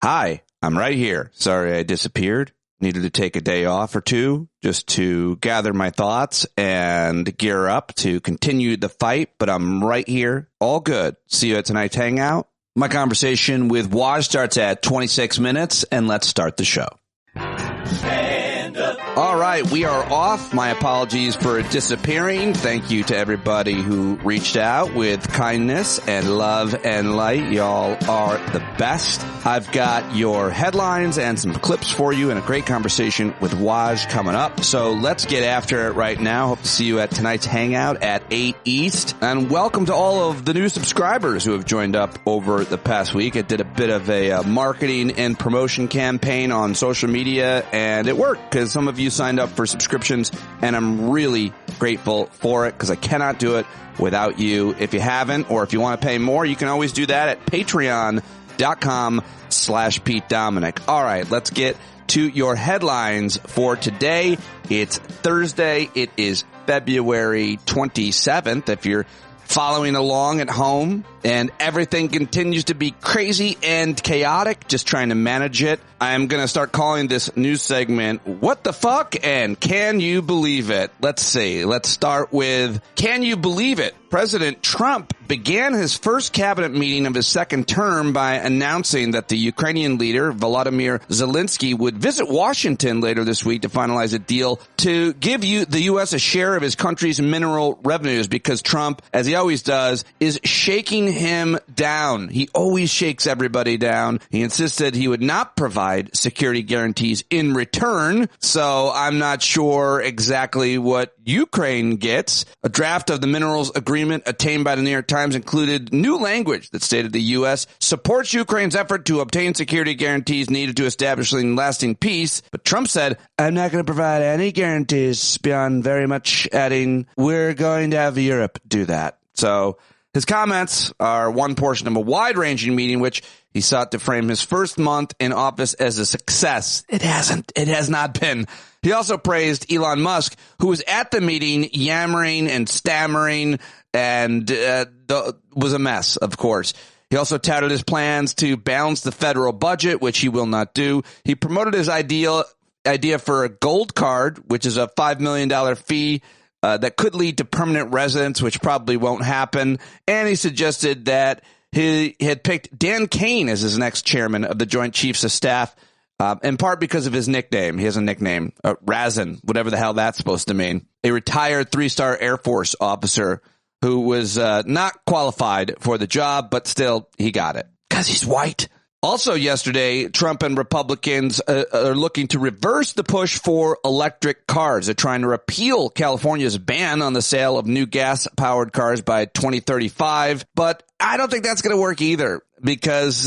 Hi, I'm right here. Sorry I disappeared. Needed to take a day off or two just to gather my thoughts and gear up to continue the fight, but I'm right here. All good. See you at tonight's hangout. My conversation with Waj starts at 26 minutes, and let's start the show. Stand up. All right, we are off. My apologies for disappearing. Thank you to everybody who reached out with kindness and love and light. Y'all are the best. I've got your headlines and some clips for you and a great conversation with Waj coming up. So let's get after it right now. Hope to see you at tonight's hangout at 8 East. And welcome to all of the new subscribers who have joined up over the past week. I did a bit of a marketing and promotion campaign on social media, and it worked because some of you signed up for subscriptions, and I'm really grateful for it because I cannot do it without you. If you haven't, or if you want to pay more, you can always do that at patreon.com/Pete Dominic. All right, let's get to your headlines for today. It's Thursday. It is February 27th. If you're following along at home and everything continues to be crazy and chaotic, just trying to manage it, I'm going to start calling this news segment, What the Fuck and Can You Believe It? Let's see. Let's start with, Can you believe it? President Trump began his first cabinet meeting of his second term by announcing that the Ukrainian leader, Volodymyr Zelensky, would visit Washington later this week to finalize a deal to give the U.S. a share of his country's mineral revenues, because Trump, as he always does, is shaking him down. He always shakes everybody down. He insisted he would not provide security guarantees in return, so I'm not sure exactly what Ukraine gets. A draft of the minerals agreement attained by the New York Times included new language that stated the U.S. supports Ukraine's effort to obtain security guarantees needed to establish lasting peace. But Trump said, I'm not going to provide any guarantees beyond very much adding, we're going to have Europe do that. So his comments are one portion of a wide-ranging meeting, which he sought to frame his first month in office as a success. It hasn't. It has not been. He also praised Elon Musk, who was at the meeting yammering and stammering and was a mess, of course. He also touted his plans to balance the federal budget, which he will not do. He promoted his idea for a gold card, which is a $5 million fee that could lead to permanent residence, which probably won't happen. And he suggested that he had picked Dan Kane as his next chairman of the Joint Chiefs of Staff, in part because of his nickname. He has a nickname, Razin, whatever the hell that's supposed to mean. A retired 3-star Air Force officer who was not qualified for the job, but still he got it because he's white. Also yesterday, Trump and Republicans are looking to reverse the push for electric cars. They're trying to repeal California's ban on the sale of new gas-powered cars by 2035, but I don't think that's going to work either, because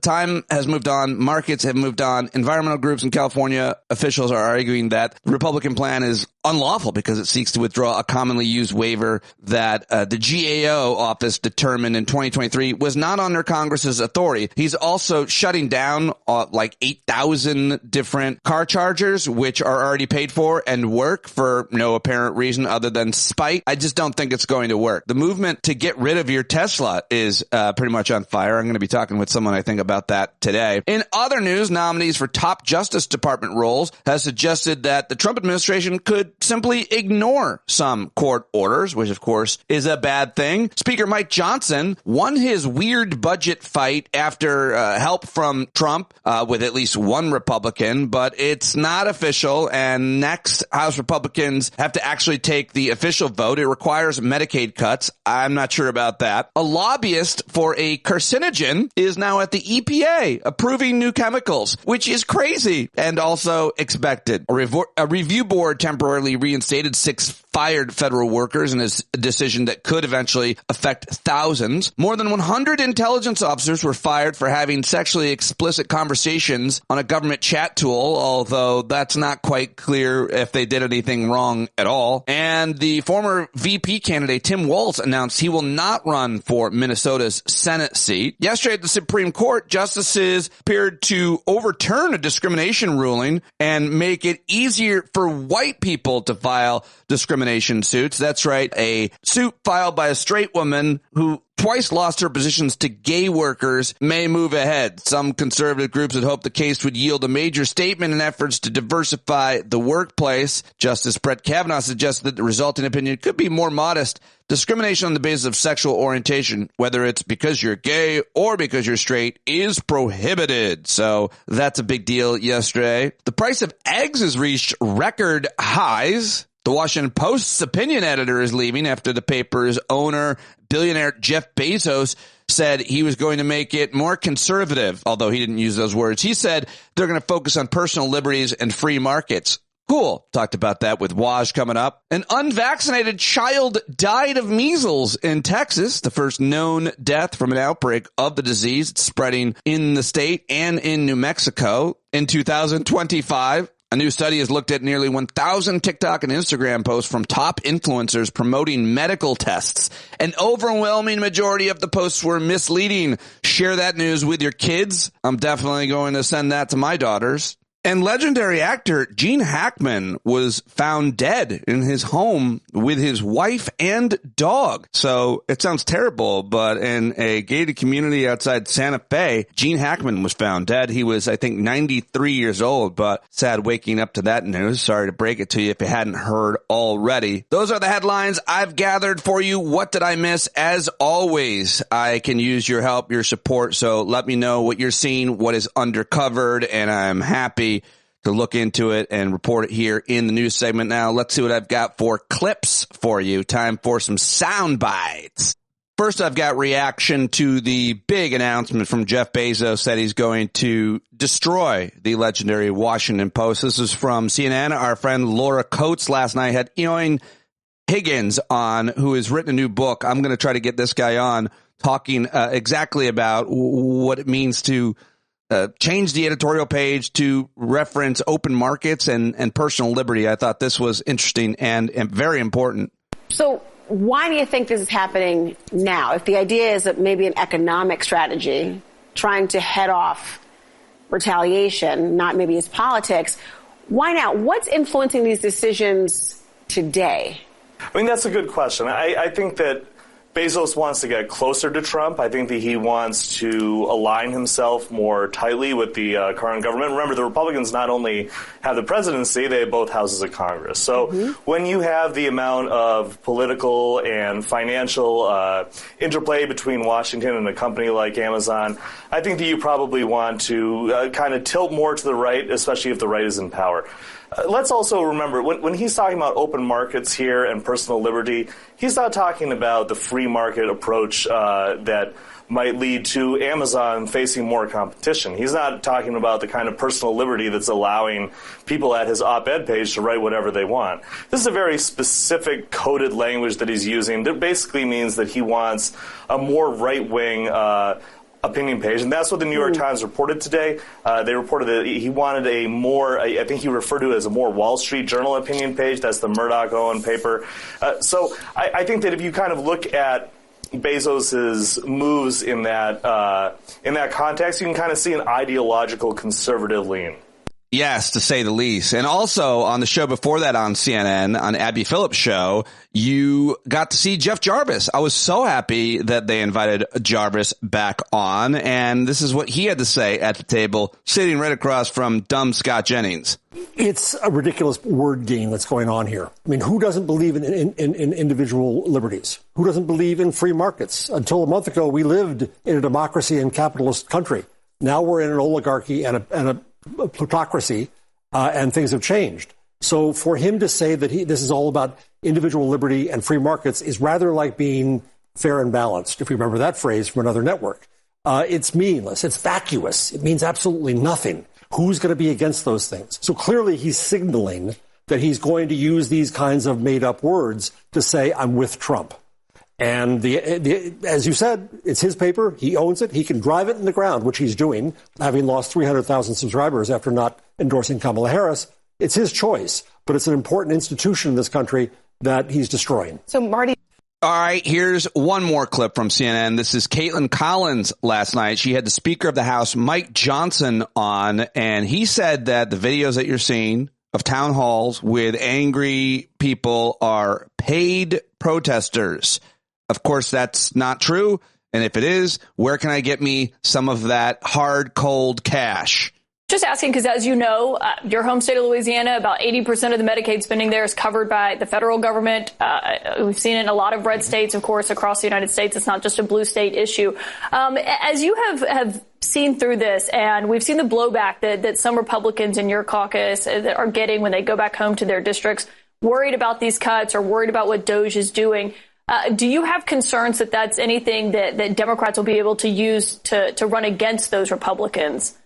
time has moved on, markets have moved on. Environmental groups in California officials are arguing that the Republican plan is unlawful because it seeks to withdraw a commonly used waiver that the GAO office determined in 2023 was not under Congress's authority. He's also shutting down like 8,000 different car chargers, which are already paid for and work for no apparent reason other than spite. I just don't think it's going to work. The movement to get rid of your Tesla is pretty much on fire. I'm going to be talking with someone, I think, about that today. In other news, nominees for top Justice Department roles has suggested that the Trump administration could simply ignore some court orders, which of course is a bad thing. Speaker Mike Johnson won his weird budget fight after help from Trump with at least one Republican, but it's not official, and next House Republicans have to actually take the official vote. It requires Medicaid cuts. I'm not sure about that. A lobbyist for a carcinogen is now at the EPA approving new chemicals, which is crazy and also expected. A review board temporarily reinstated 6 fired federal workers in a decision that could eventually affect thousands. More than 100 intelligence officers were fired for having sexually explicit conversations on a government chat tool, although that's not quite clear if they did anything wrong at all. And the former VP candidate, Tim Walz, announced he will not run for Minnesota's Senate seat. Yesterday at the Supreme Court, justices appeared to overturn a discrimination ruling and make it easier for white people to file discrimination suits. That's right, a suit filed by a straight woman who twice lost her positions to gay workers, may move ahead. Some conservative groups had hoped the case would yield a major statement in efforts to diversify the workplace. Justice Brett Kavanaugh suggested that the resulting opinion could be more modest. Discrimination on the basis of sexual orientation, whether it's because you're gay or because you're straight, is prohibited. So that's a big deal yesterday. The price of eggs has reached record highs. The Washington Post's opinion editor is leaving after the paper's owner, billionaire Jeff Bezos, said he was going to make it more conservative, although he didn't use those words. He said they're going to focus on personal liberties and free markets. Cool. Talked about that with Waj coming up. An unvaccinated child died of measles in Texas, the first known death from an outbreak of the disease. It's spreading in the state and in New Mexico. In 2025, a new study has looked at nearly 1,000 TikTok and Instagram posts from top influencers promoting medical tests. An overwhelming majority of the posts were misleading. Share that news with your kids. I'm definitely going to send that to my daughters. And legendary actor Gene Hackman was found dead in his home with his wife and dog. So it sounds terrible, but in a gated community outside Santa Fe, Gene Hackman was found dead. He was, I think, 93 years old, but sad waking up to that news. Sorry to break it to you if you hadn't heard already. Those are the headlines I've gathered for you. What did I miss? As always, I can use your help, your support. So let me know what you're seeing, what is undercovered, and I'm happy to look into it and report it here in the news segment. Now, let's see what I've got for clips for you. Time for some sound bites. First, I've got reaction to the big announcement from Jeff Bezos that he's going to destroy the legendary Washington Post. This is from CNN. Our friend Laura Coates last night had Eoin Higgins on, who has written a new book. I'm going to try to get this guy on talking exactly about what it means to change the editorial page to reference open markets and personal liberty. I thought this was interesting and very important. So why do you think this is happening now? If the idea is that maybe an economic strategy, trying to head off retaliation, not maybe as politics, why now? What's influencing these decisions today? I mean, that's a good question. I think that Bezos wants to get closer to Trump. I think that he wants to align himself more tightly with the current government. Remember, the Republicans not only have the presidency, they have both houses of Congress. So when you have the amount of political and financial interplay between Washington and a company like Amazon, I think that you probably want to kind of tilt more to the right, especially if the right is in power. Let's also remember, when he's talking about open markets here and personal liberty, he's not talking about the free market approach that might lead to Amazon facing more competition. He's not talking about the kind of personal liberty that's allowing people at his op-ed page to write whatever they want. This is a very specific coded language that he's using that basically means that he wants a more right-wing opinion page, and that's what the New York Times reported today. They reported that he wanted a more, I think he referred to it as a more Wall Street Journal opinion page. That's the Murdoch-Owen paper. So I think that if you kind of look at Bezos's moves in that context, you can kind of see an ideological conservative lean. Yes, to say the least. And also on the show before that on CNN, on Abby Phillips' show, you got to see Jeff Jarvis. I was so happy that they invited Jarvis back on. And this is what he had to say at the table, sitting right across from dumb Scott Jennings. It's a ridiculous word game that's going on here. I mean, who doesn't believe in individual liberties? Who doesn't believe in free markets? Until a month ago, we lived in a democracy and capitalist country. Now we're in an oligarchy and a plutocracy, and things have changed. So for him to say that this is all about individual liberty and free markets is rather like being fair and balanced, if you remember that phrase from another network. It's meaningless. It's vacuous. It means absolutely nothing. Who's going to be against those things? So clearly he's signaling that he's going to use these kinds of made-up words to say, I'm with Trump. And as you said, it's his paper. He owns it. He can drive it in the ground, which he's doing, having lost 300,000 subscribers after not endorsing Kamala Harris. It's his choice, but it's an important institution in this country that he's destroying. So, Marty. All right, here's one more clip from CNN. This is Caitlin Collins last night. She had the Speaker of the House, Mike Johnson, on, and he said that the videos that you're seeing of town halls with angry people are paid protesters. Of course, that's not true. And if it is, where can I get me some of that hard, cold cash? Just asking because, as you know, your home state of Louisiana, about 80% of the Medicaid spending there is covered by the federal government. We've seen it in a lot of red states, of course, across the United States. It's not just a blue state issue. As you have seen through this, and we've seen the blowback that some Republicans in your caucus are getting when they go back home to their districts, worried about these cuts or worried about what DOJ is doing. Do you have concerns that that's anything that Democrats will be able to use to run against those Republicans?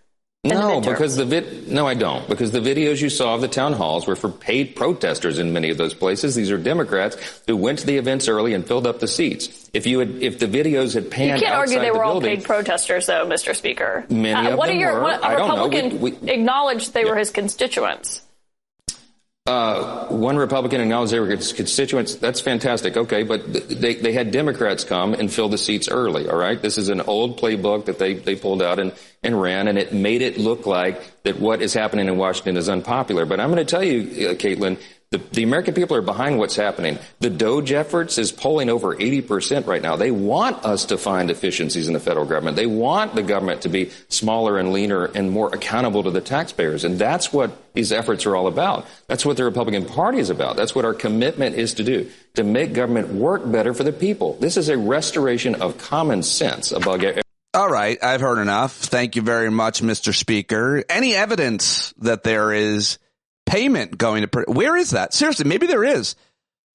No, because I don't. Because the videos you saw of the town halls were for paid protesters in many of those places. These are Democrats who went to the events early and filled up the seats. If the videos had panned outside the building, you can't argue they were all paid protesters, though, Mr. Speaker. Many of them were. A Republican acknowledged they were his constituents. One Republican acknowledged they were his constituents. That's fantastic. Okay, but they had Democrats come and fill the seats early. All right, this is an old playbook that they pulled out and ran, and it made it look like that what is happening in Washington is unpopular. But I'm going to tell you, Caitlin, the American people are behind what's happening. The DOJ efforts is polling over 80% right now. They want us to find efficiencies in the federal government. They want the government to be smaller and leaner and more accountable to the taxpayers. And that's what these efforts are all about. That's what the Republican Party is about. That's what our commitment is to do, to make government work better for the people. This is a restoration of common sense. All right, I've heard enough. Thank you very much, Mr. Speaker. Any evidence that there is payment going to where is that? Seriously, maybe there is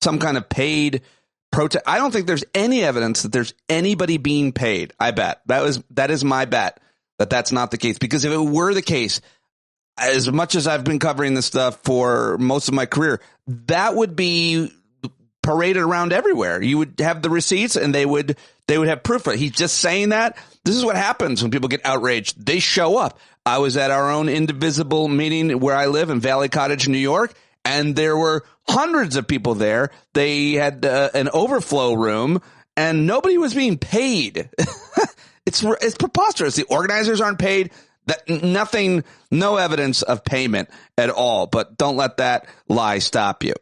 some kind of paid protest. I don't think there's any evidence that there's anybody being paid. I bet that is my bet that that's not the case, because if it were the case, as much as I've been covering this stuff for most of my career, that would be paraded around everywhere. You would have the receipts and they would have proof of it. He's just saying that. This is what happens when people get outraged. They show up. I was at our own Indivisible meeting where I live in Valley Cottage, New York, and there were hundreds of people there. They had an overflow room, and nobody was being paid. It's preposterous. The organizers aren't paid. No evidence of payment at all. But don't let that lie stop you.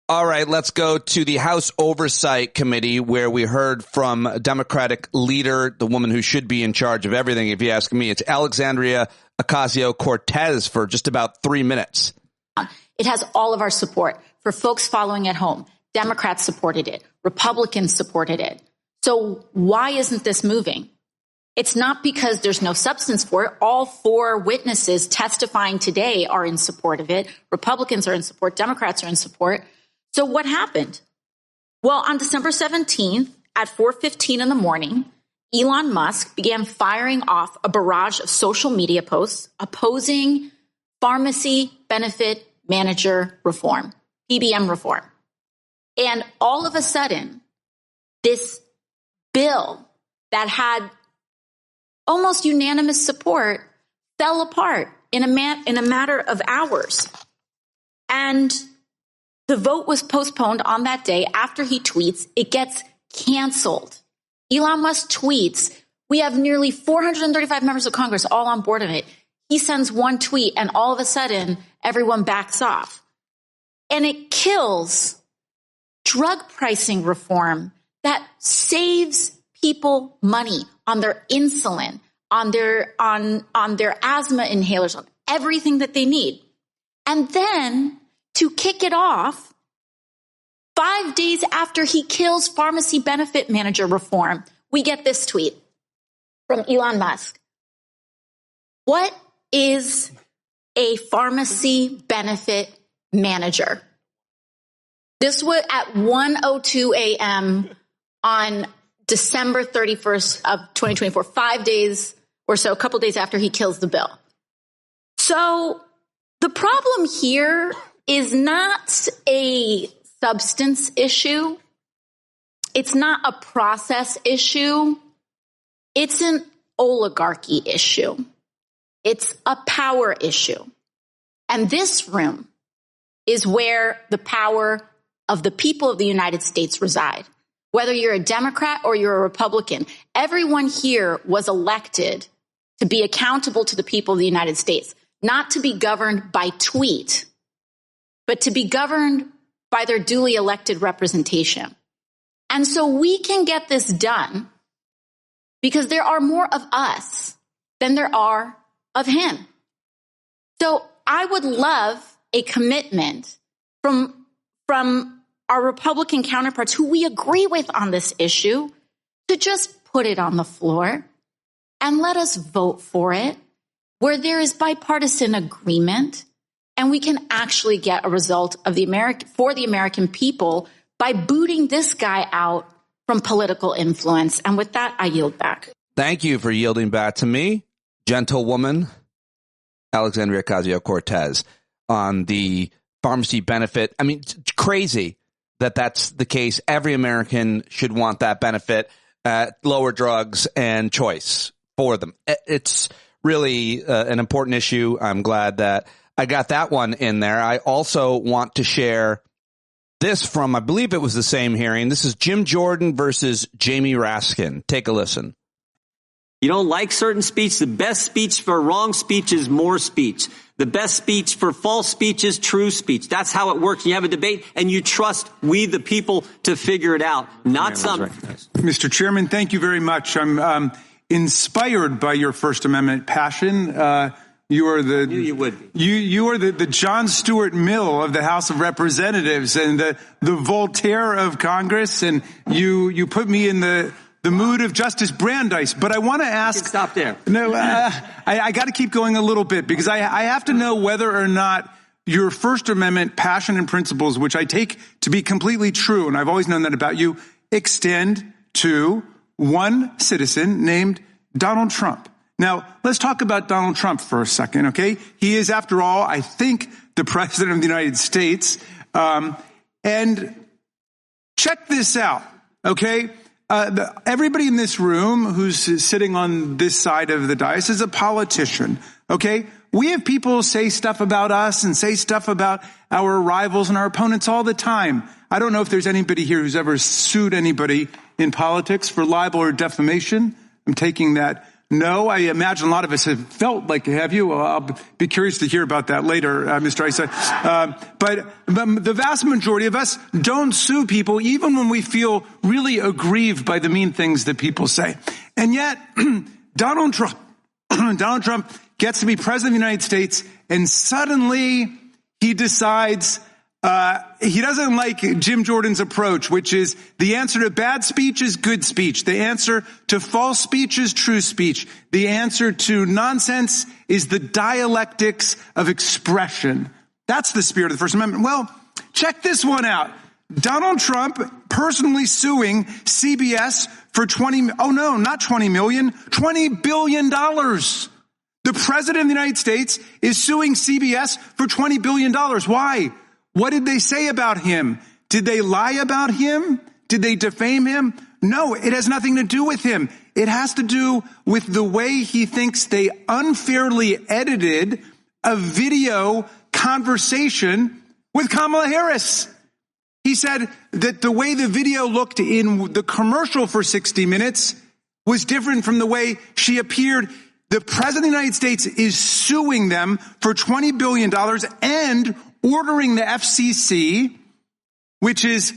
All right, let's go to the House Oversight Committee, where we heard from Democratic leader, the woman who should be in charge of everything, if you ask me. It's Alexandria Ocasio-Cortez for just about 3 minutes. It has all of our support. For folks following at home, Democrats supported it. Republicans supported it. So why isn't this moving? It's not because there's no substance for it. All 4 witnesses testifying today are in support of it. Republicans are in support. Democrats are in support. So what happened? Well, on December 17th at 4:15 in the morning, Elon Musk began firing off a barrage of social media posts opposing pharmacy benefit manager reform, PBM reform. And all of a sudden, this bill that had almost unanimous support fell apart in a matter of hours. And the vote was postponed on that day. After he tweets, it gets canceled. Elon Musk tweets, we have nearly 435 members of Congress all on board of it. He sends one tweet and all of a sudden everyone backs off. And it kills drug pricing reform that saves people money on their insulin, on their asthma inhalers, on everything that they need. And then to kick it off, 5 days after he kills pharmacy benefit manager reform, we get this tweet from Elon Musk. What is a pharmacy benefit manager? This was at 1:02 a.m. on December 31st of 2024, 5 days or so, a couple days after he kills the bill. So the problem here is not a substance issue. It's not a process issue. It's an oligarchy issue. It's a power issue. And this room is where the power of the people of the United States reside. Whether you're a Democrat or you're a Republican, everyone here was elected to be accountable to the people of the United States, not to be governed by tweet, but to be governed by their duly elected representation. And so we can get this done because there are more of us than there are of him. So I would love a commitment from our Republican counterparts who we agree with on this issue to just put it on the floor and let us vote for it where there is bipartisan agreement and we can actually get a result of for the American people by booting this guy out from political influence. And with that, I yield back. Thank you for yielding back to me, gentlewoman Alexandria Ocasio-Cortez, on the pharmacy benefit. I mean, it's crazy that that's the case. Every American should want that benefit, lower drugs and choice for them. It's really an important issue. I'm glad that I got that one in there. I also want to share this from, I believe it was the same hearing. This is Jim Jordan versus Jamie Raskin. Take a listen. You don't like certain speech. The best speech for wrong speech is more speech. The best speech for false speech is true speech. That's how it works. You have a debate and you trust we, the people, to figure it out, not some. Mr. Chairman, thank you very much. I'm inspired by your First Amendment passion. You are the you are the John Stuart Mill of the House of Representatives and the Voltaire of Congress, and you put me in the mood of Justice Brandeis. But I want to ask. Stop there. No, I got to keep going a little bit because I have to know whether or not your First Amendment passion and principles, which I take to be completely true, and I've always known that about you, extend to one citizen named Donald Trump. Now, let's talk about Donald Trump for a second, okay? He is, after all, I think, the president of the United States. And check this out, okay? Everybody in this room who's sitting on this side of the dais is a politician, okay? We have people say stuff about us and say stuff about our rivals and our opponents all the time. I don't know if there's anybody here who's ever sued anybody in politics for libel or defamation. I'm taking that. No, I imagine a lot of us have felt like, have you? Well, I'll be curious to hear about that later, Mr. Isa. But the vast majority of us don't sue people, even when we feel really aggrieved by the mean things that people say. And yet, Donald Trump gets to be president of the United States, and suddenly he decides he doesn't like Jim Jordan's approach, which is the answer to bad speech is good speech. The answer to false speech is true speech. The answer to nonsense is the dialectics of expression. That's the spirit of the First Amendment. Well, check this one out. Donald Trump personally suing CBS for $20 billion. The president of the United States is suing CBS for $20 billion. Why? What did they say about him? Did they lie about him? Did they defame him? No, it has nothing to do with him. It has to do with the way he thinks they unfairly edited a video conversation with Kamala Harris. He said that the way the video looked in the commercial for 60 Minutes was different from the way she appeared. The president of the United States is suing them for $20 billion and ordering the FCC, which is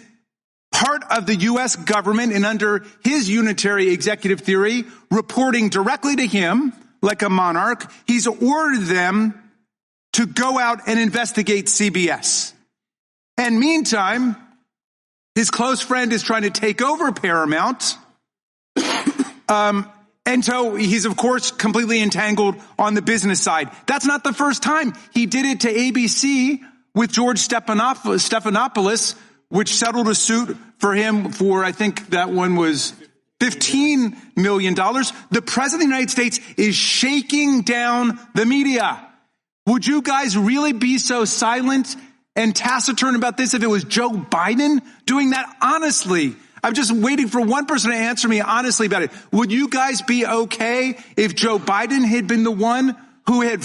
part of the U.S. government and under his unitary executive theory, reporting directly to him like a monarch. He's ordered them to go out and investigate CBS. And meantime, his close friend is trying to take over Paramount. And so he's, of course, completely entangled on the business side. That's not the first time. He did it to ABC with George Stephanopoulos, which settled a suit for him for, I think that one was $15 million. The president of the United States is shaking down the media. Would you guys really be so silent and taciturn about this if it was Joe Biden doing that? Honestly, I'm just waiting for one person to answer me honestly about it. Would you guys be okay if Joe Biden had been the one who had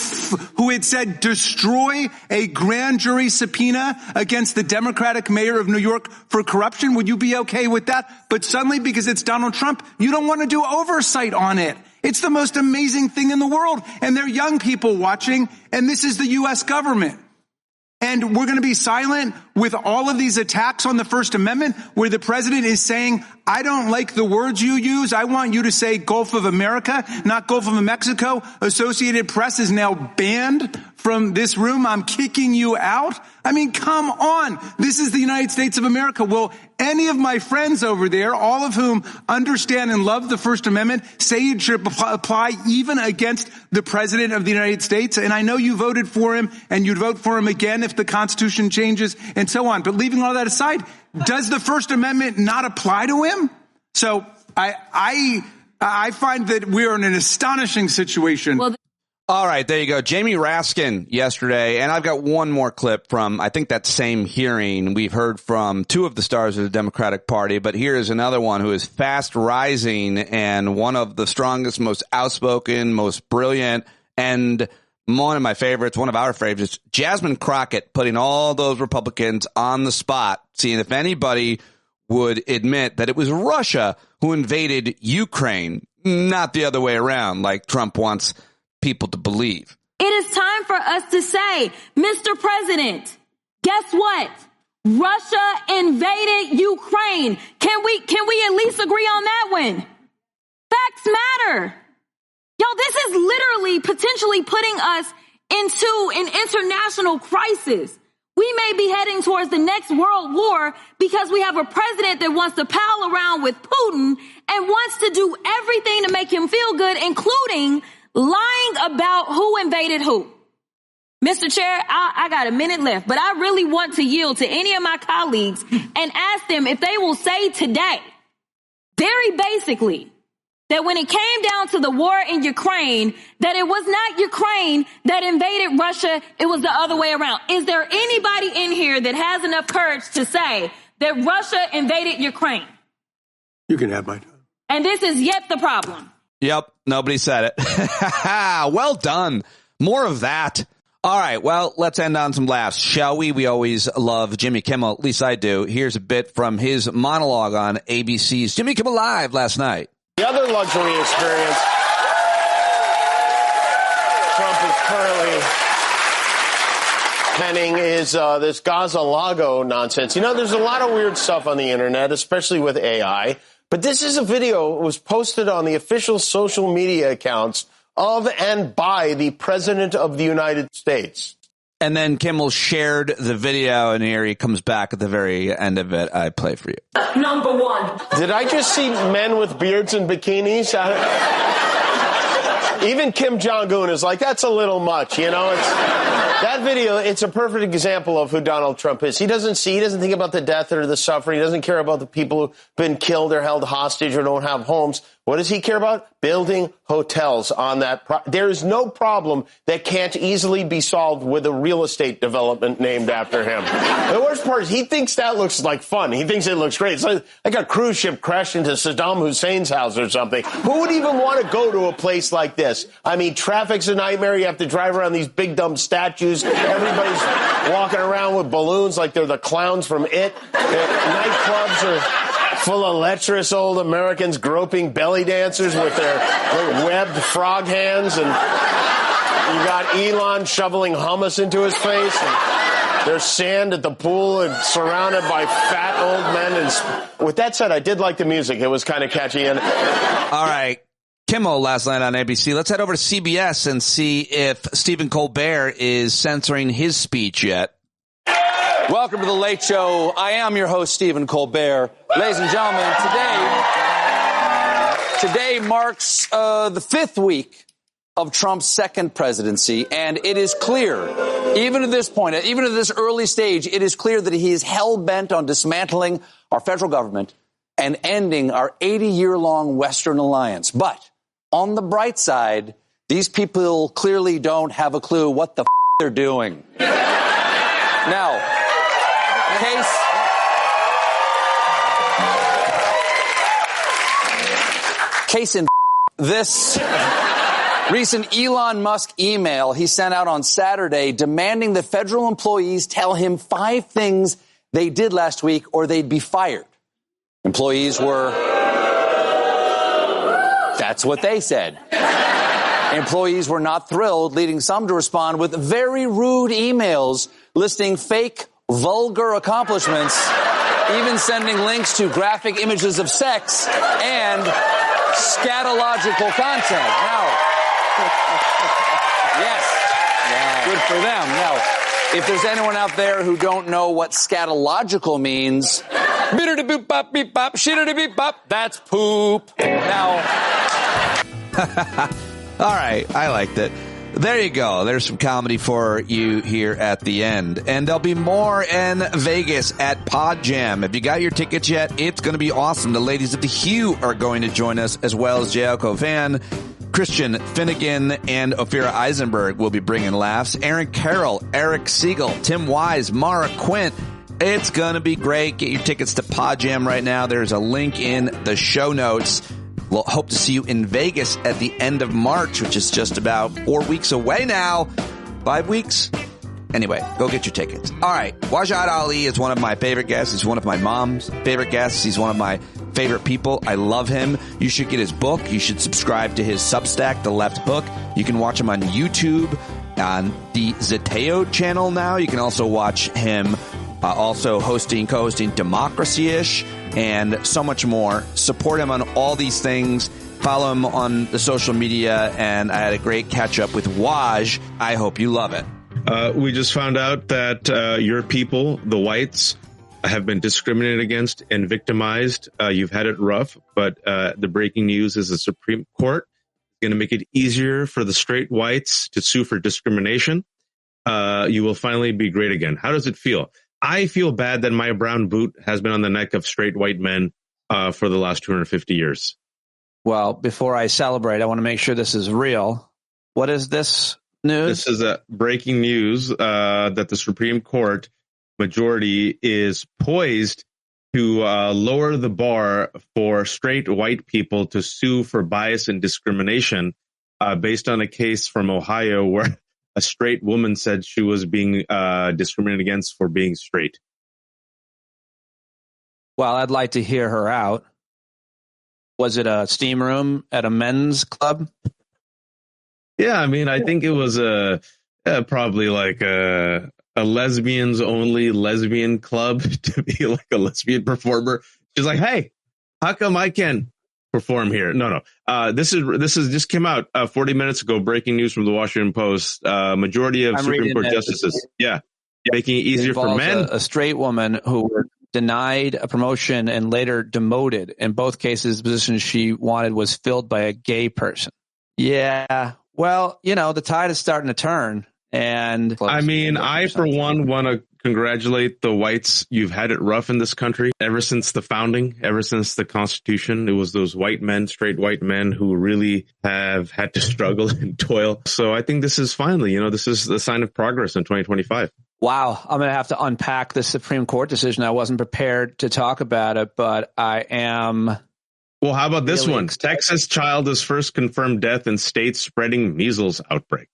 said destroy a grand jury subpoena against the Democratic mayor of New York for corruption? Would you be okay with that? But suddenly, because it's Donald Trump, you don't want to do oversight on it. It's the most amazing thing in the world. And they're young people watching, and this is the U.S. government. And we're going to be silent with all of these attacks on the First Amendment where the president is saying, I don't like the words you use. I want you to say Gulf of America, not Gulf of Mexico. Associated Press is now banned from this room. I'm kicking you out. I mean, come on. This is the United States of America. Will any of my friends over there, all of whom understand and love the First Amendment, say it should apply even against the President of the United States? And I know you voted for him, and you'd vote for him again if the Constitution changes and so on. But leaving all that aside, does the First Amendment not apply to him? So I find that we are in an astonishing situation. Well, all right, there you go. Jamie Raskin yesterday, and I've got one more clip from, I think, that same hearing. We've heard from two of the stars of the Democratic Party, but here is another one who is fast rising and one of the strongest, most outspoken, most brilliant, and one of my favorites, one of our favorites, Jasmine Crockett, putting all those Republicans on the spot, seeing if anybody would admit that it was Russia who invaded Ukraine, not the other way around, like Trump wants people to believe. It is time for us to say, Mr. President, guess what? Russia invaded Ukraine. Can we at least agree on that one? Facts matter. Yo, this is literally potentially putting us into an international crisis. We may be heading towards the next world war because we have a president that wants to pal around with Putin and wants to do everything to make him feel good, including lying about who invaded who. Mr. Chair, I got a minute left, but I really want to yield to any of my colleagues and ask them if they will say today, very basically, that when it came down to the war in Ukraine, that it was not Ukraine that invaded Russia, it was the other way around. Is there anybody in here that has enough courage to say that Russia invaded Ukraine? You can have my time. And this is yet the problem. Yep, nobody said it. Well done. More of that. All right, well, let's end on some laughs, shall we? We always love Jimmy Kimmel, at least I do. Here's a bit from his monologue on ABC's Jimmy Kimmel Live last night. The other luxury experience Trump is currently penning is this Gaza Lago nonsense. You know, there's a lot of weird stuff on the internet, especially with AI. But this is a video that was posted on the official social media accounts of and by the President of the United States. And then Kimmel shared the video, and here he comes back at the very end of it. I play for you. Number one. Did I just see men with beards and bikinis? Even Kim Jong-un is like, that's a little much, you know? That video, it's a perfect example of who Donald Trump is. He doesn't think about the death or the suffering. He doesn't care about the people who've been killed or held hostage or don't have homes. What does he care about? Building hotels on that. There is no problem that can't easily be solved with a real estate development named after him. The worst part is he thinks that looks like fun. He thinks it looks great. It's like a cruise ship crashed into Saddam Hussein's house or something. Who would even want to go to a place like this? I mean, traffic's a nightmare. You have to drive around these big dumb statues. Everybody's walking around with balloons like they're the clowns from It. Nightclubs are full of lecherous old Americans groping belly dancers with their webbed frog hands, and you got Elon shoveling hummus into his face, and there's sand at the pool and surrounded by fat old men. And with that said, I did like the music. It was kind of catchy. And all right, Kimmel last night on ABC. Let's head over to CBS and see if Stephen Colbert is censoring his speech yet. Welcome to The Late Show. I am your host, Stephen Colbert. Ladies and gentlemen, today marks the fifth week of Trump's second presidency, and it is clear, even at this point, even at this early stage, it is clear that he is hell-bent on dismantling our federal government and ending our 80-year-long Western alliance. But on the bright side, these people clearly don't have a clue what the they're doing. Now, case in this recent Elon Musk email he sent out on Saturday demanding that federal employees tell him 5 things they did last week or they'd be fired. Employees were, that's what they said. Employees were not thrilled, leading some to respond with very rude emails listing fake, vulgar accomplishments, even sending links to graphic images of sex and scatological content. Now, yes, good for them. Now, if there's anyone out there who don't know what scatological means, bitter-de-boop-bop, beep-bop, shitter-de-beep-bop, that's poop. Now, all right, I liked it. There you go. There's some comedy for you here at the end. And there'll be more in Vegas at PODJAM. If you got your tickets yet, it's going to be awesome. The ladies of the Hue are going to join us, as well as J.L. Covan, Christian Finnegan, and Ophira Eisenberg will be bringing laughs. Aaron Carroll, Eric Siegel, Tim Wise, Mara Quint. It's going to be great. Get your tickets to PODJAM right now. There's a link in the show notes. We'll hope to see you in Vegas at the end of March, which is just about 4 weeks away now. 5 weeks? Anyway, go get your tickets. All right. Wajahat Ali is one of my favorite guests. He's one of my mom's favorite guests. He's one of my favorite people. I love him. You should get his book. You should subscribe to his Substack, The Left Hook. You can watch him on YouTube, on the Zeteo channel now. You can also watch him also co-hosting Democracy-ish and so much more. Support him on all these things. Follow him on the social media, and I had a great catch-up with Waj. I hope you love it. We just found out that your people, the whites, have been discriminated against and victimized. You've had it rough, but the breaking news is the Supreme Court is going to make it easier for the straight whites to sue for discrimination. You will finally be great again. How does it feel? I feel bad that my brown boot has been on the neck of straight white men for the last 250 years. Well, before I celebrate, I want to make sure this is real. What is this news? This is breaking news that the Supreme Court majority is poised to lower the bar for straight white people to sue for bias and discrimination based on a case from Ohio where a straight woman said she was being discriminated against for being straight. Well, I'd like to hear her out. Was it a steam room at a men's club? Yeah, I mean, I think it was probably like a lesbians only lesbian club to be like a lesbian performer. She's like, hey, how come I can perform here? No. This is just came out 40 minutes ago. Breaking news from the Washington Post. Majority of Supreme Court justices, making it easier for men. A straight woman who were denied a promotion and later demoted. In both cases, the position she wanted was filled by a gay person. Yeah. Well, the tide is starting to turn. And I mean, I, for one, want to congratulate the whites. You've had it rough in this country ever since the founding, ever since the Constitution. It was those white men, straight white men, who really have had to struggle and toil. So I think this is finally, this is the sign of progress in 2025. Wow. I'm going to have to unpack the Supreme Court decision. I wasn't prepared to talk about it, but I am. Well, how about this one? Texas child is first confirmed death in state spreading measles outbreak.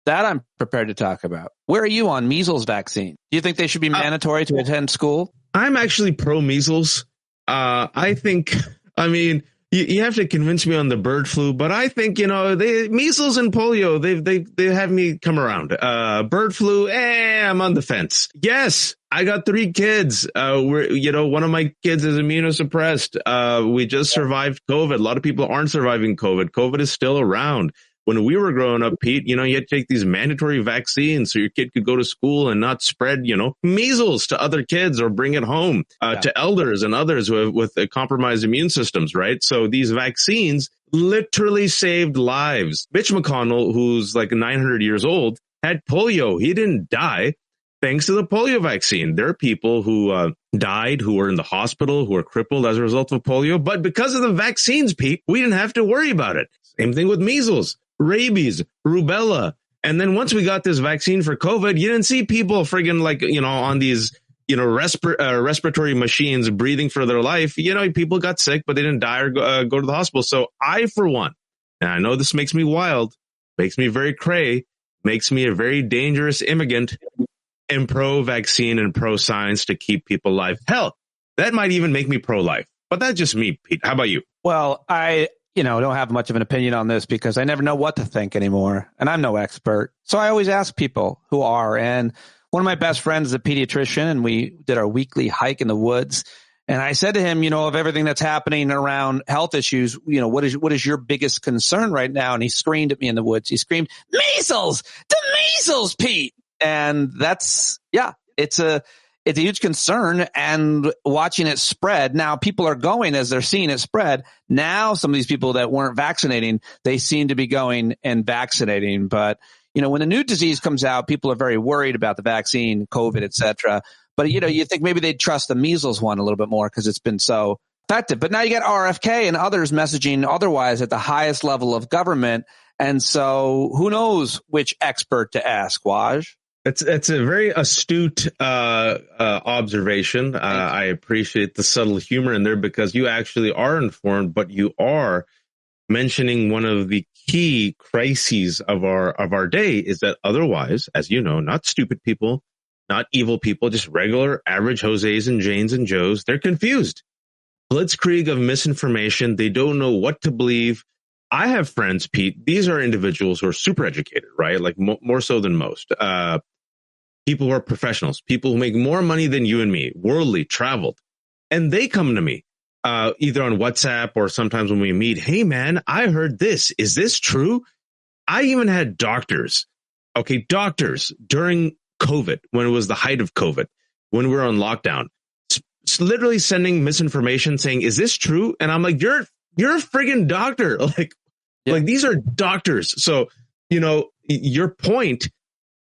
That I'm prepared to talk about. Where are you on measles vaccine? Do you think they should be mandatory to attend school? I'm actually pro measles. I think, you have to convince me on the bird flu, but I think, measles and polio, they have me come around. Bird flu, I'm on the fence. Yes, I got 3 kids. One of my kids is immunosuppressed. We just survived COVID. A lot of people aren't surviving COVID. COVID is still around. When we were growing up, Pete, you had to take these mandatory vaccines so your kid could go to school and not spread, measles to other kids or bring it home to elders and others with compromised immune systems, right? So these vaccines literally saved lives. Mitch McConnell, who's like 900 years old, had polio. He didn't die thanks to the polio vaccine. There are people who died, who were in the hospital, who were crippled as a result of polio. But because of the vaccines, Pete, we didn't have to worry about it. Same thing with measles, rabies, rubella. And then once we got this vaccine for COVID, you didn't see people friggin' on these, respiratory machines breathing for their life. People got sick, but they didn't die or go to the hospital. So I, for one, and I know this makes me wild, makes me very cray, makes me a very dangerous immigrant, am pro-vaccine and pro-science to keep people alive. Hell, that might even make me pro-life. But that's just me, Pete. How about you? Well, I don't have much of an opinion on this because I never know what to think anymore. And I'm no expert. So I always ask people who are. And one of my best friends is a pediatrician, and we did our weekly hike in the woods. And I said to him, of everything that's happening around health issues, what is your biggest concern right now? And he screamed at me in the woods. He screamed, measles, the measles, Pete. And it's a huge concern, and watching it spread. Now people are going as they're seeing it spread. Now some of these people that weren't vaccinating, they seem to be going and vaccinating. But, when the new disease comes out, people are very worried about the vaccine, COVID, et cetera. But, you think maybe they'd trust the measles one a little bit more because it's been so effective. But now you got RFK and others messaging otherwise at the highest level of government. And so who knows which expert to ask, Waj? It's a very astute observation. I appreciate the subtle humor in there because you actually are informed, but you are mentioning one of the key crises of our day is that otherwise, as you know, not stupid people, not evil people, just regular average Jose's and Janes and Joes, they're confused. Blitzkrieg of misinformation. They don't know what to believe. I have friends, Pete. These are individuals who are super educated, right? Like more so than most. People who are professionals, people who make more money than you and me, worldly, traveled. And they come to me, either on WhatsApp or sometimes when we meet. Hey, man, I heard this. Is this true? I even had doctors during COVID, when it was the height of COVID, when we were on lockdown, literally sending misinformation saying, is this true? And I'm like, you're a friggin' doctor. Like these are doctors. So, your point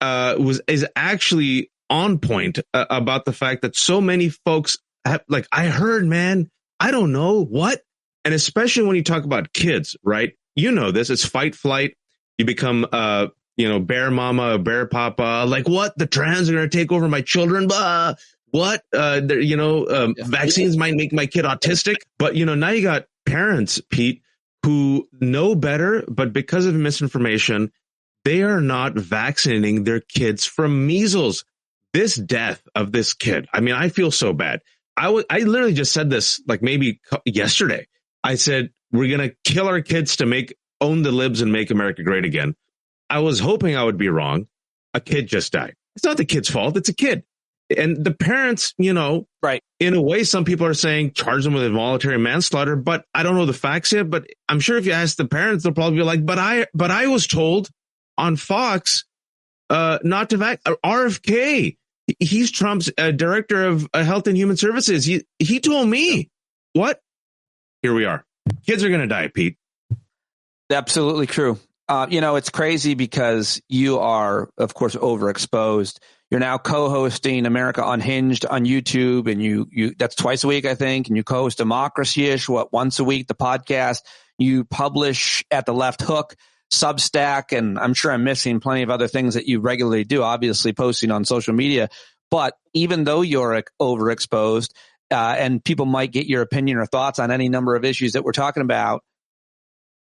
is actually on point about the fact that so many folks have, I heard, man, I don't know what. And especially when you talk about kids, right? This, it's fight, flight. You become, bear mama, bear papa, what? The trans are going to take over my children. What? Vaccines might make my kid autistic. But, now you got parents, Pete, who know better, but because of misinformation, they are not vaccinating their kids from measles. This death of this kid. I mean, I feel so bad. I literally just said this maybe yesterday. I said, we're going to kill our kids to own the libs and make America great again. I was hoping I would be wrong. A kid just died. It's not the kid's fault. It's a kid. And the parents, right. In a way, some people are saying charge them with involuntary manslaughter, but I don't know the facts yet. But I'm sure if you ask the parents, they'll probably be like, but I was told on Fox not to RFK. He's Trump's director of Health and Human Services. He told me what? Here we are. Kids are going to die, Pete. Absolutely true. It's crazy because you are, of course, overexposed. You're now co-hosting America Unhinged on YouTube, and you that's twice a week, I think, and you co-host Democracy-ish, once a week, the podcast. You publish at The Left Hook, Substack, and I'm sure I'm missing plenty of other things that you regularly do, obviously posting on social media. But even though you're overexposed, and people might get your opinion or thoughts on any number of issues that we're talking about,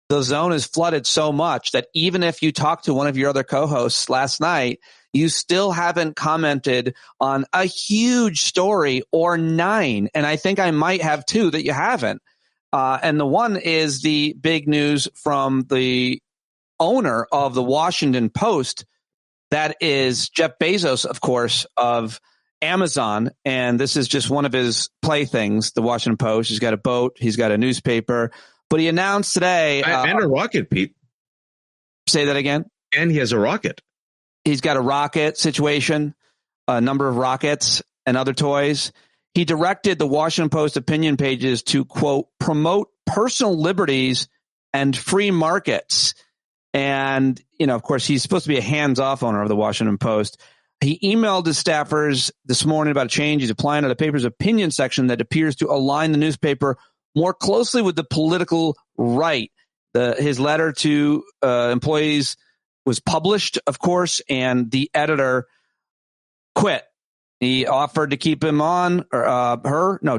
the zone is flooded so much that even if you talk to one of your other co-hosts last night, you still haven't commented on a huge story or 9. And I think I might have 2 that you haven't. And the one is the big news from the owner of the Washington Post. That is Jeff Bezos, of course, of Amazon. And this is just one of his playthings, the Washington Post. He's got a boat. He's got a newspaper. But he announced today. And a rocket, Pete. Say that again. And he has a rocket. He's got a rocket situation, a number of rockets and other toys. He directed the Washington Post opinion pages to, quote, promote personal liberties and free markets. And, of course, he's supposed to be a hands-off owner of the Washington Post. He emailed his staffers this morning about a change he's applying to the paper's opinion section that appears to align the newspaper more closely with the political right. His letter to employees was published, of course, and the editor quit. He offered to keep him on,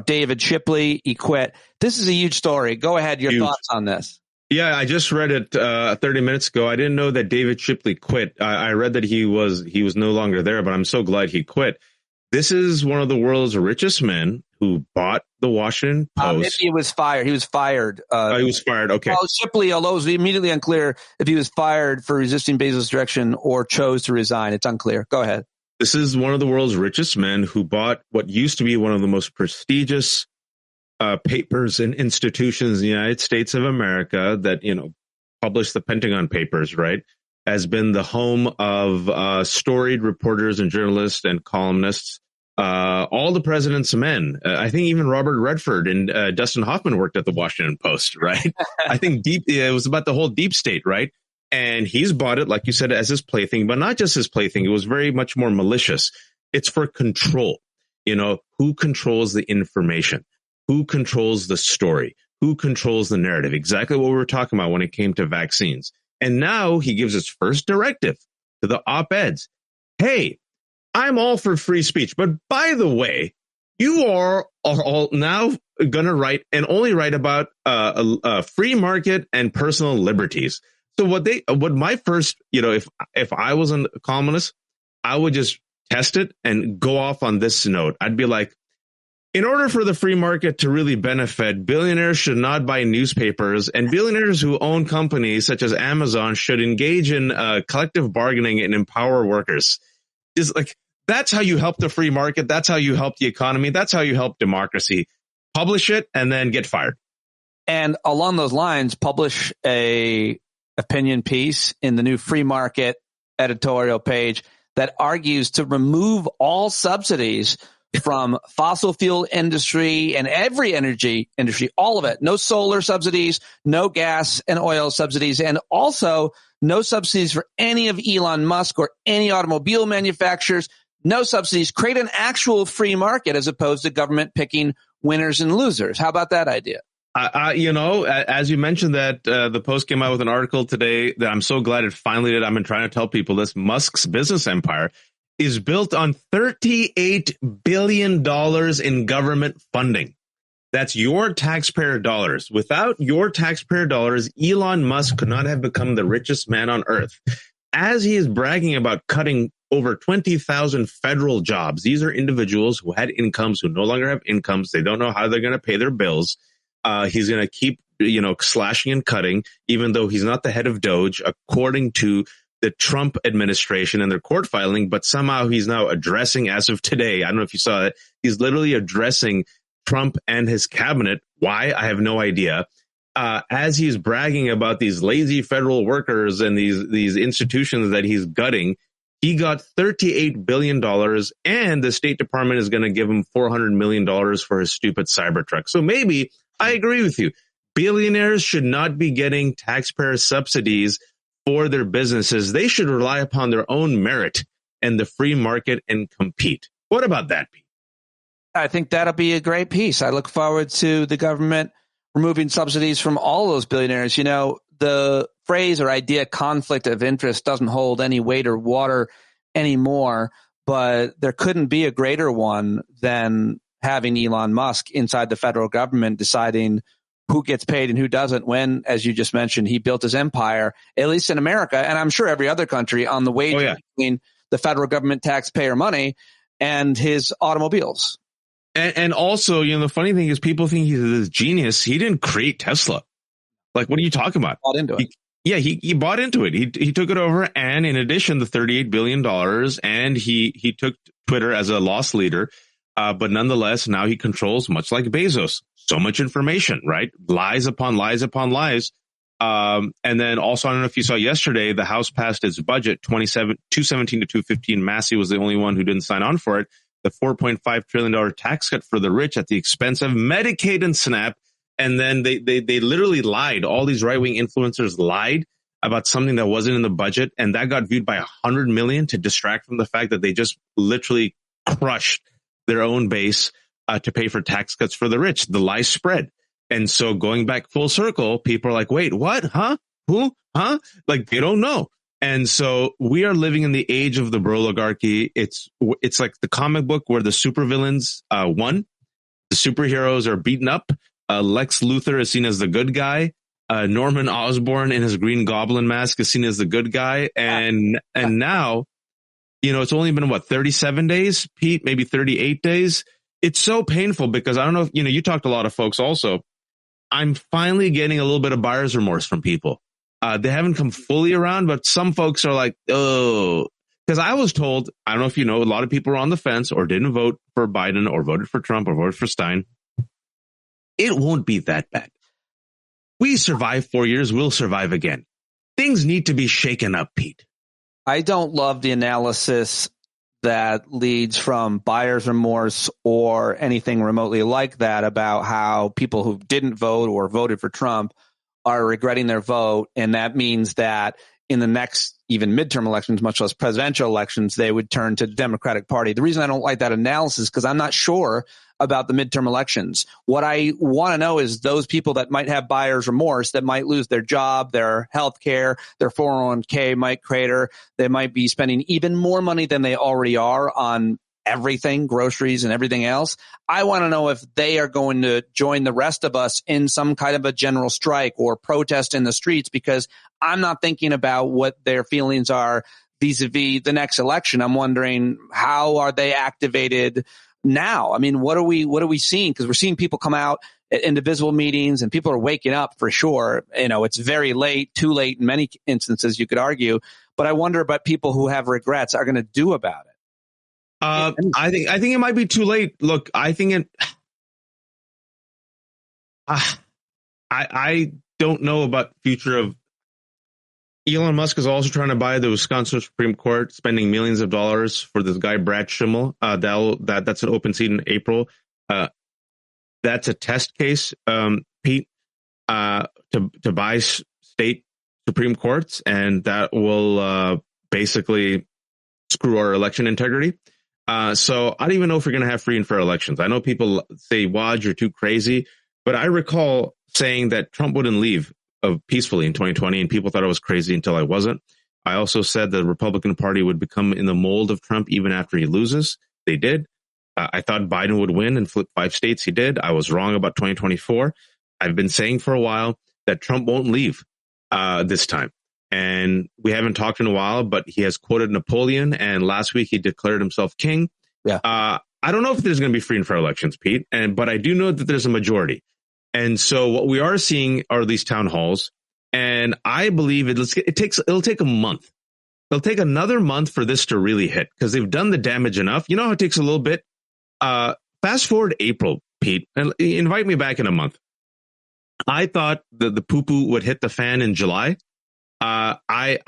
David Shipley. He quit. This is a huge story. Go ahead. Your thoughts on this? Yeah, I just read it 30 minutes ago. I didn't know that David Shipley quit. I read that he was no longer there, but I'm so glad he quit. This is one of the world's richest men who bought the Washington Post. If he was fired. He was fired. He was fired. Okay. Well, Shipley, although it was immediately unclear if he was fired for resisting Bezos' direction or chose to resign. It's unclear. Go ahead. This is one of the world's richest men who bought what used to be one of the most prestigious papers and institutions in the United States of America that, published the Pentagon Papers, right? Has been the home of storied reporters and journalists and columnists. All the president's men. I think even Robert Redford and Dustin Hoffman worked at the Washington Post, right? I think it was about the whole deep state, right? And he's bought it, like you said, as his plaything, but not just his plaything. It was very much more malicious. It's for control. Who controls the information? Who controls the story? Who controls the narrative? Exactly what we were talking about when it came to vaccines. And now he gives his first directive to the op-eds. Hey, I'm all for free speech. But by the way, you are all now going to write and only write about free market and personal liberties. So my first, if I was a columnist, I would just test it and go off on this note. I'd be like, in order for the free market to really benefit, billionaires should not buy newspapers, and billionaires who own companies such as Amazon should engage in collective bargaining and empower workers. That's how you help the free market. That's how you help the economy. That's how you help democracy. Publish it and then get fired. And along those lines, publish a opinion piece in the new free market editorial page that argues to remove all subsidies from fossil fuel industry and every energy industry, all of it. No solar subsidies, no gas and oil subsidies, and also no subsidies for any of Elon Musk or any automobile manufacturers. No subsidies. Create an actual free market as opposed to government picking winners and losers. How about that idea? As you mentioned that the Post came out with an article today that I'm so glad it finally did. I've been trying to tell people this. Musk's business empire is built on $38 billion in government funding. That's your taxpayer dollars. Without your taxpayer dollars, Elon Musk could not have become the richest man on earth. As he is bragging about cutting over 20,000 federal jobs, these are individuals who had incomes, who no longer have incomes. They don't know how they're going to pay their bills. He's going to keep, slashing and cutting, even though he's not the head of DOGE, according to the Trump administration and their court filing. But somehow he's now addressing, as of today, I don't know if you saw it, he's literally addressing Trump and his cabinet. Why? I have no idea. As he's bragging about these lazy federal workers and these institutions that he's gutting, he got $38 billion, and the State Department is going to give him $400 million for his stupid Cybertruck. So maybe I agree with you. Billionaires should not be getting taxpayer subsidies for their businesses. They should rely upon their own merit and the free market and compete. What about that, Pete? I think that'll be a great piece. I look forward to the government removing subsidies from all those billionaires. The phrase or idea conflict of interest doesn't hold any weight or water anymore, but there couldn't be a greater one than having Elon Musk inside the federal government deciding who gets paid and who doesn't when, as you just mentioned, he built his empire, at least in America, and I'm sure every other country, on the wage between the federal government taxpayer money and his automobiles. And also, the funny thing is people think he's this genius. He didn't create Tesla. Like, what are you talking about? Bought into it. He bought into it. He took it over. And in addition, the $38 billion, and he took Twitter as a loss leader. But nonetheless, now he controls, much like Bezos, so much information, right? Lies upon lies upon lies. And then also, I don't know if you saw yesterday, the House passed its budget, 217 to 215. Massey was the only one who didn't sign on for it. The $4.5 trillion tax cut for the rich at the expense of Medicaid and SNAP. And then they literally lied. All these right-wing influencers lied about something that wasn't in the budget. And that got viewed by 100 million to distract from the fact that they just literally crushed their own base to pay for tax cuts for the rich. The lies spread. And so going back full circle, people are like, wait, what? Huh? Who? Huh? Like, they don't know. And so we are living in the age of the Broligarchy. It's like the comic book where the supervillains won. The superheroes are beaten up. Lex Luthor is seen as the good guy. Norman Osborn in his Green Goblin mask is seen as the good guy. And now It's only been 37 days, Pete, maybe 38 days. It's so painful because I don't know if, you talked to a lot of folks also. I'm finally getting a little bit of buyer's remorse from people. They haven't come fully around, but some folks are like, oh, because I was told, I don't know if a lot of people are on the fence or didn't vote for Biden or voted for Trump or voted for Stein. It won't be that bad. We survived 4 years. We'll survive again. Things need to be shaken up, Pete. I don't love the analysis that leads from buyer's remorse or anything remotely like that about how people who didn't vote or voted for Trump are regretting their vote. And that means that in the next even midterm elections, much less presidential elections, they would turn to the Democratic Party. The reason I don't like that analysis is because I'm not sure about the midterm elections. What I want to know is those people that might have buyer's remorse, that might lose their job, their health care, their 401k might crater. They might be spending even more money than they already are on everything, groceries and everything else. I want to know if they are going to join the rest of us in some kind of a general strike or protest in the streets, because I'm not thinking about what their feelings are vis-a-vis the next election. I'm wondering, how are they activated now? I mean, what are we seeing? Because we're seeing people come out at indivisible meetings and people are waking up for sure. It's very late, too late in many instances, you could argue. But I wonder about people who have regrets are going to do about it. I think it might be too late. Look, I think I don't know about the future of Elon Musk is also trying to buy the Wisconsin Supreme Court, spending millions of dollars for this guy, Brad Schimmel. That's an open seat in April. That's a test case, Pete, to buy state Supreme Courts, and that will basically screw our election integrity. So I don't even know if we're going to have free and fair elections. I know people say, Waj, you're too crazy. But I recall saying that Trump wouldn't leave peacefully in 2020, and people thought I was crazy until I wasn't. I also said the Republican Party would become in the mold of Trump even after he loses. They did. I thought Biden would win and flip 5 states. He did. I was wrong about 2024. I've been saying for a while that Trump won't leave this time. And we haven't talked in a while, but he has quoted Napoleon, and last week he declared himself king. Yeah. I don't know if there's going to be free and fair elections, Pete, but I do know that there's a majority. And so what we are seeing are these town halls, and I believe it'll take a month. It'll take another month for this to really hit, because they've done the damage enough. You know how it takes a little bit? Fast forward April, Pete, and invite me back in a month. I thought the poo-poo would hit the fan in July. I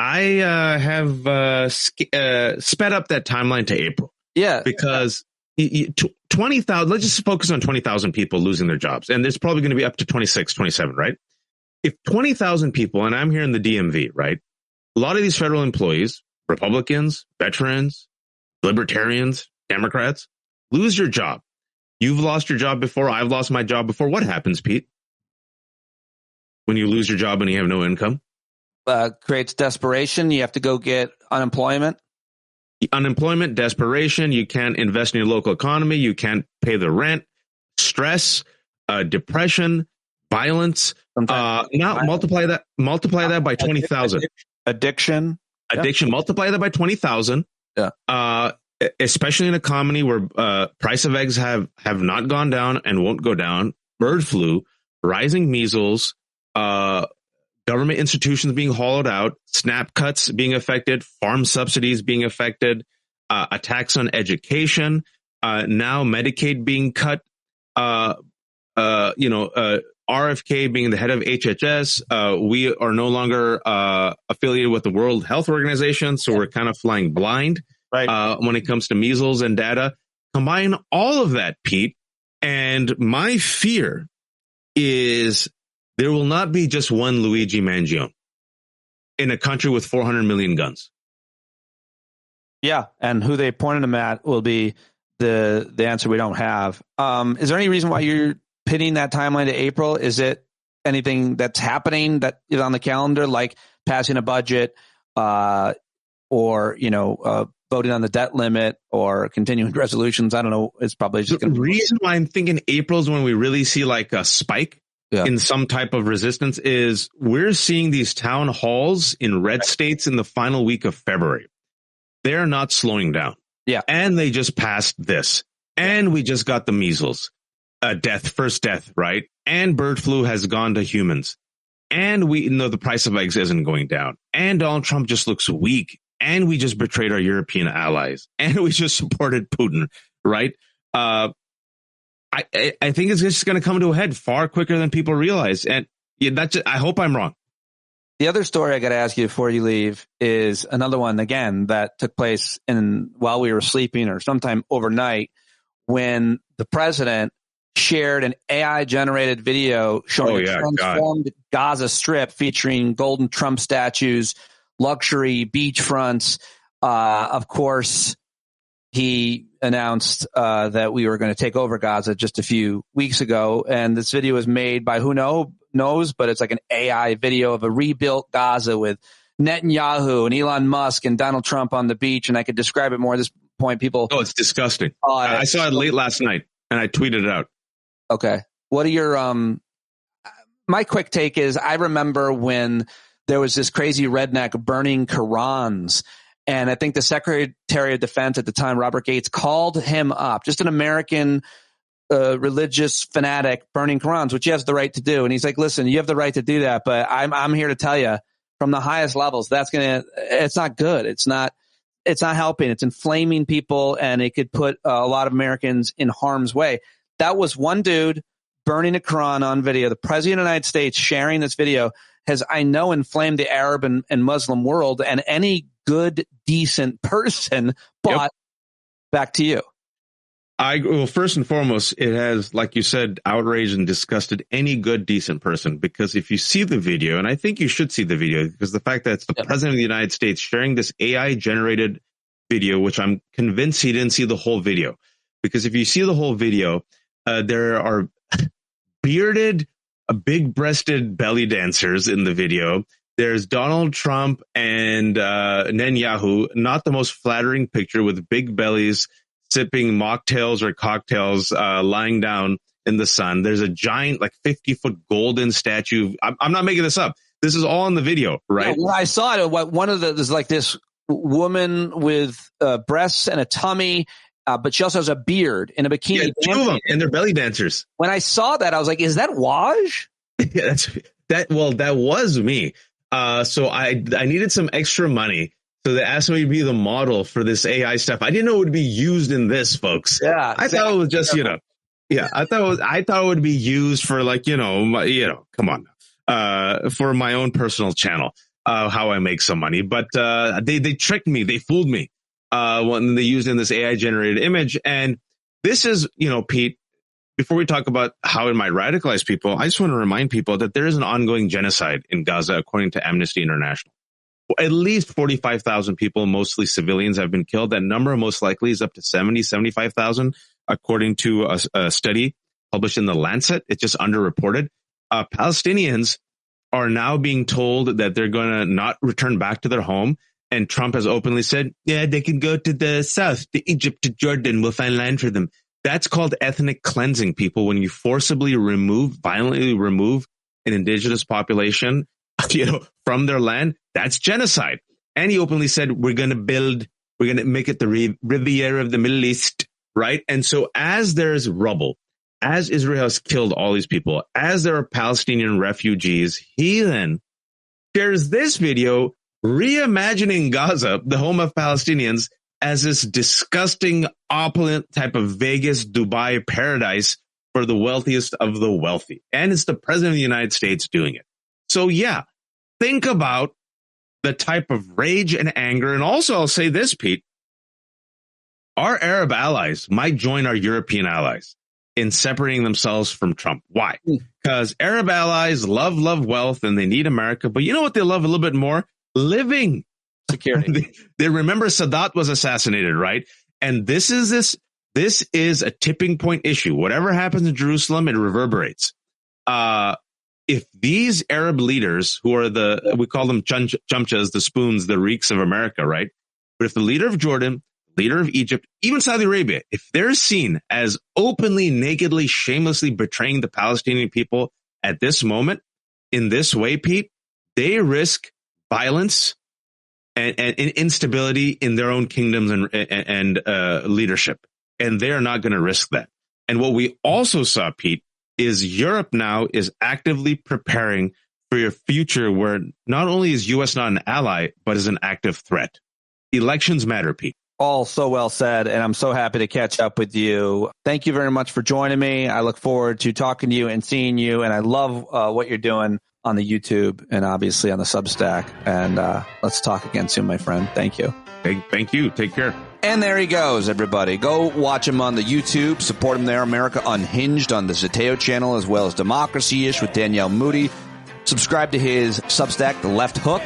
have sped up that timeline to April. Yeah. Because 20,000, let's just focus on 20,000 people losing their jobs. And there's probably going to be up to 26, 27, right? If 20,000 people, and I'm here in the DMV, right? A lot of these federal employees, Republicans, veterans, libertarians, Democrats, lose your job. You've lost your job before. I've lost my job before. What happens, Pete? When you lose your job and you have no income? Creates desperation. You have to go get unemployment. Unemployment, desperation. You can't invest in your local economy. You can't pay the rent. Stress, depression, violence. Multiply that by 20,000. Addiction. Multiply that by 20,000. Yeah. Especially in a economy where price of eggs have not gone down and won't go down. Bird flu, rising measles, government institutions being hollowed out, SNAP cuts being affected, farm subsidies being affected, attacks on education, now Medicaid being cut, RFK being the head of HHS. We are no longer affiliated with the World Health Organization, so we're kind of flying blind when it comes to measles and data. Combine all of that, Pete, and my fear is there will not be just one Luigi Mangione in a country with 400 million guns. Yeah, and who they pointed him at will be the answer we don't have. Is there any reason why you're pitting that timeline to April? Is it anything that's happening that is on the calendar, like passing a budget or voting on the debt limit or continuing resolutions? I don't know. It's probably just the reason why I'm thinking April is when we really see like a spike in some type of resistance is we're seeing these town halls in red states in the final week of February. they're not slowing down. Yeah. And they just passed this. And we just got the measles first death, right? And bird flu has gone to humans. And we know the price of eggs isn't going down. And Donald Trump just looks weak. And we just betrayed our European allies. And we just supported Putin, right? I think it's just going to come to a head far quicker than people realize. And I hope I'm wrong. The other story I got to ask you before you leave is another one, again, that took place while we were sleeping or sometime overnight, when the president shared an AI-generated video showing a transformed Gaza Strip featuring golden Trump statues, luxury beachfronts. Of course, he announced that we were going to take over Gaza just a few weeks ago, and this video was made by who knows, but it's like an AI video of a rebuilt Gaza with Netanyahu and Elon Musk and Donald Trump on the beach, and I could describe it more at this point. People, it's disgusting. I saw it late last night, and I tweeted it out. Okay. What are your my quick take is, I remember when there was this crazy redneck burning Qurans, and I think the Secretary of Defense at the time, Robert Gates, called him up, just an American religious fanatic burning Qurans, which he has the right to do. And he's like, listen, you have the right to do that, but I'm here to tell you from the highest levels, it's not good. It's not helping. It's inflaming people, and it could put a lot of Americans in harm's way. That was one dude burning a Quran on video. The president of the United States sharing this video has, I know, inflamed the Arab and Muslim world, and any good, decent person. But back to you. Well, first and foremost, it has, like you said, outraged and disgusted any good, decent person, because if you see the video, and I think you should see the video, because the fact that it's the president of the United States sharing this AI-generated video, which I'm convinced he didn't see the whole video, because if you see the whole video, there are bearded, big-breasted belly dancers in the video. There's Donald Trump and Netanyahu, not the most flattering picture, with big bellies, sipping mocktails or cocktails, lying down in the sun. There's a giant, like 50-foot golden statue. I'm not making this up. This is all in the video, right? Yeah, when I saw it, there's like this woman with breasts and a tummy, but she also has a beard and a bikini. Yeah, two of them, and they're belly dancers. When I saw that, I was like, is that Waj? Yeah, that was me. So I needed some extra money. So they asked me to be the model for this AI stuff. I didn't know it would be used in this, folks. Yeah, I thought it was just, I thought it would be used for, like, come on, for my own personal channel, how I make some money. But they tricked me, they fooled me when they used in this AI generated image. And this is, Pete, before we talk about how it might radicalize people, I just want to remind people that there is an ongoing genocide in Gaza, according to Amnesty International. At least 45,000 people, mostly civilians, have been killed. That number most likely is up to 75,000, according to a study published in The Lancet. It's just underreported. Palestinians are now being told that they're going to not return back to their home. And Trump has openly said, yeah, they can go to the south, to Egypt, to Jordan. We'll find land for them. That's called ethnic cleansing, people. When you forcibly violently remove an indigenous population, from their land, that's genocide. And he openly said, we're going to make it the Riviera of the Middle East, right? And so as there's rubble, as Israel has killed all these people, as there are Palestinian refugees, he then shares this video reimagining Gaza, the home of Palestinians, as this disgusting, opulent type of Vegas, Dubai paradise for the wealthiest of the wealthy. And it's the president of the United States doing it. So yeah, think about the type of rage and anger. And also, I'll say this, Pete, our Arab allies might join our European allies in separating themselves from Trump. Why? Because Arab allies love wealth, and they need America. But you know what they love a little bit more? Living. Security. They remember Sadat was assassinated, right? And this is a tipping point issue. Whatever happens in Jerusalem, it reverberates. If these Arab leaders, who are we call them chumchas, the spoons, the reeks of America, right? But if the leader of Jordan, leader of Egypt, even Saudi Arabia, if they're seen as openly, nakedly, shamelessly betraying the Palestinian people at this moment in this way, Pete, they risk violence and instability in their own kingdoms and leadership. And they're not going to risk that. And what we also saw, Pete, is Europe now is actively preparing for your future where not only is U.S. not an ally, but is an active threat. Elections matter, Pete. All so well said, and I'm so happy to catch up with you. Thank you very much for joining me. I look forward to talking to you and seeing you, and I love what you're doing on the YouTube and obviously on the Substack. And let's talk again soon, my friend. Thank you. Thank you. Take care. And there he goes, everybody. Go watch him on the YouTube. Support him there. America Unhinged on the Zeteo channel, as well as Democracy-ish with Danielle Moody. Subscribe to his Substack, The Left Hook,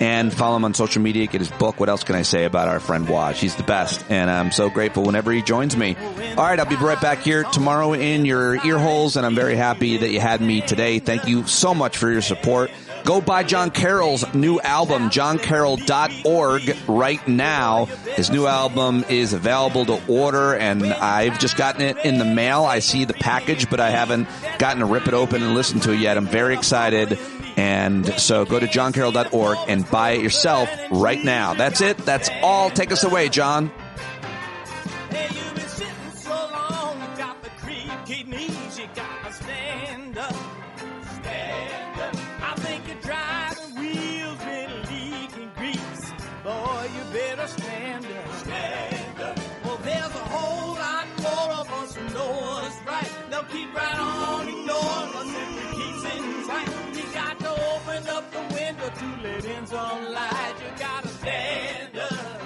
and follow him on social media. Get his book. What else can I say about our friend Waj? He's the best, and I'm so grateful whenever he joins me. All right, I'll be right back here tomorrow in your ear holes, and I'm very happy that you had me today. Thank you so much for your support. Go buy John Carroll's new album, johncarroll.org, right now. His new album is available to order, and I've just gotten it in the mail. I see the package, but I haven't gotten to rip it open and listen to it yet. I'm very excited, and so go to johncarroll.org and buy it yourself right now. That's it. That's all. Take us away, John. Keep right on ignoring us if we keep sitting tight. You got to open up the window to let in some light. You got to stand up.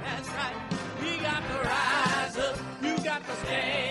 That's right. We got to rise up. You got to stand